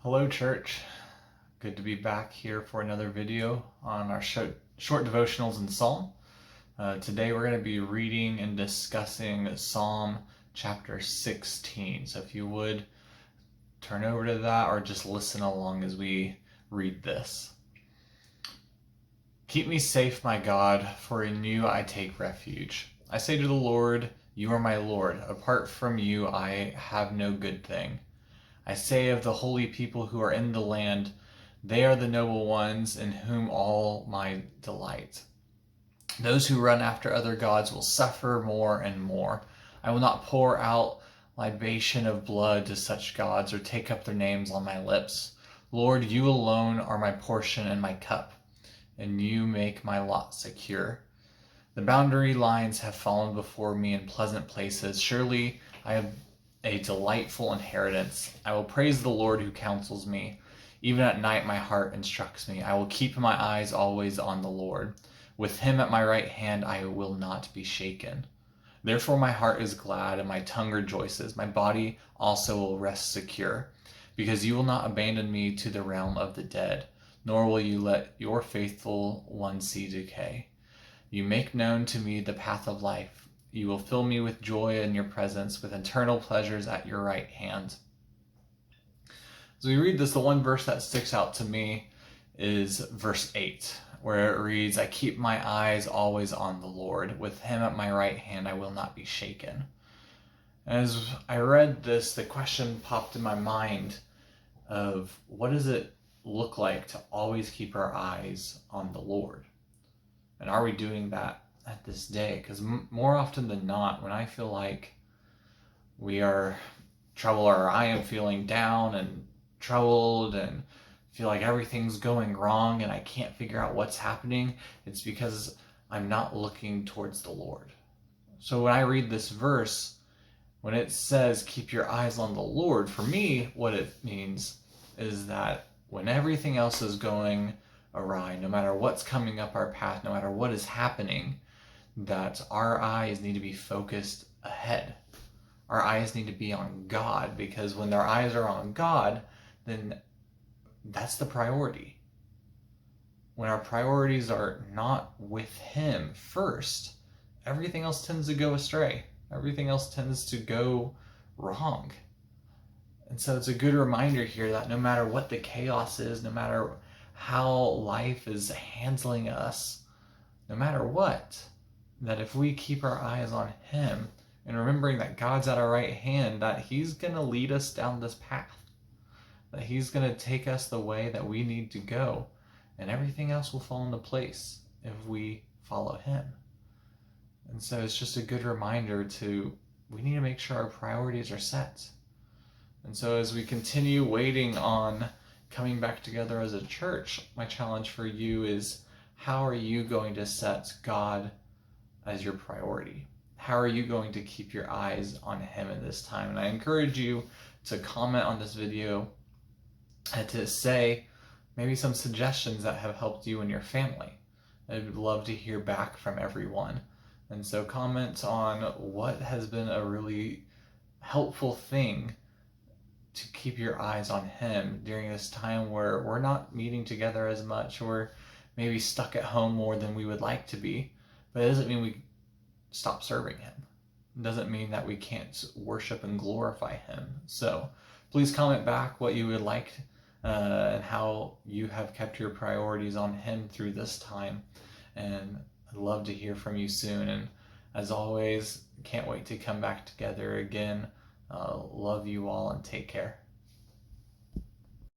Hello, church. Good to be back here for another video on our short devotionals in Psalm. Today we're going to be reading and discussing Psalm chapter 16. So if you would turn over to that or just listen along as we read this. Keep me safe, my God, for in you I take refuge. I say to the Lord, you are my Lord. Apart from you I have no good thing. I say of the holy people who are in the land, they are the noble ones in whom all my delight. Those who run after other gods will suffer more and more. I will not pour out libation of blood to such gods or take up their names on my lips. Lord, you alone are my portion and my cup, and you make my lot secure. The boundary lines have fallen before me in pleasant places. Surely I have a delightful inheritance. I will praise the Lord who counsels me. Even at night my heart instructs me. I will keep my eyes always on the Lord. With him at my right hand I will not be shaken. Therefore my heart is glad and my tongue rejoices. My body also will rest secure, because you will not abandon me to the realm of the dead, nor will you let your faithful one see decay. You make known to me the path of life. You will fill me with joy in your presence, with eternal pleasures at your right hand. As we read this, the one verse that sticks out to me is verse 8, where it reads, I keep my eyes always on the Lord. With him at my right hand, I will not be shaken. As I read this, the question popped in my mind of what does it look like to always keep our eyes on the Lord? And are we doing that at this day? Because more often than not, when I feel like we are troubled, or I am feeling down and troubled and feel like everything's going wrong and I can't figure out what's happening, it's because I'm not looking towards the Lord. So when I read this verse, when it says keep your eyes on the Lord, for me what it means is that when everything else is going awry, no matter what's coming up our path, no matter what is happening, that our eyes need to be focused ahead. Our eyes need to be on God, because when our eyes are on God, then that's the priority. When our priorities are not with him first, everything else tends to go astray. Everything else tends to go wrong. And so it's a good reminder here that no matter what the chaos is, no matter how life is handling us, no matter what, that if we keep our eyes on him and remembering that God's at our right hand, that he's going to lead us down this path, that he's going to take us the way that we need to go, and everything else will fall into place if we follow him. And so it's just a good reminder we need to make sure our priorities are set. And so as we continue waiting on coming back together as a church, my challenge for you is, how are you going to set God as your priority? How are you going to keep your eyes on him in this time? And I encourage you to comment on this video and to say maybe some suggestions that have helped you and your family. I'd love to hear back from everyone. And so comment on what has been a really helpful thing to keep your eyes on him during this time where we're not meeting together as much, or maybe stuck at home more than we would like to be. But it doesn't mean we stop serving him. It doesn't mean that we can't worship and glorify him. So please comment back what you would like and how you have kept your priorities on him through this time. And I'd love to hear from you soon. And as always, can't wait to come back together again. Love you all and take care.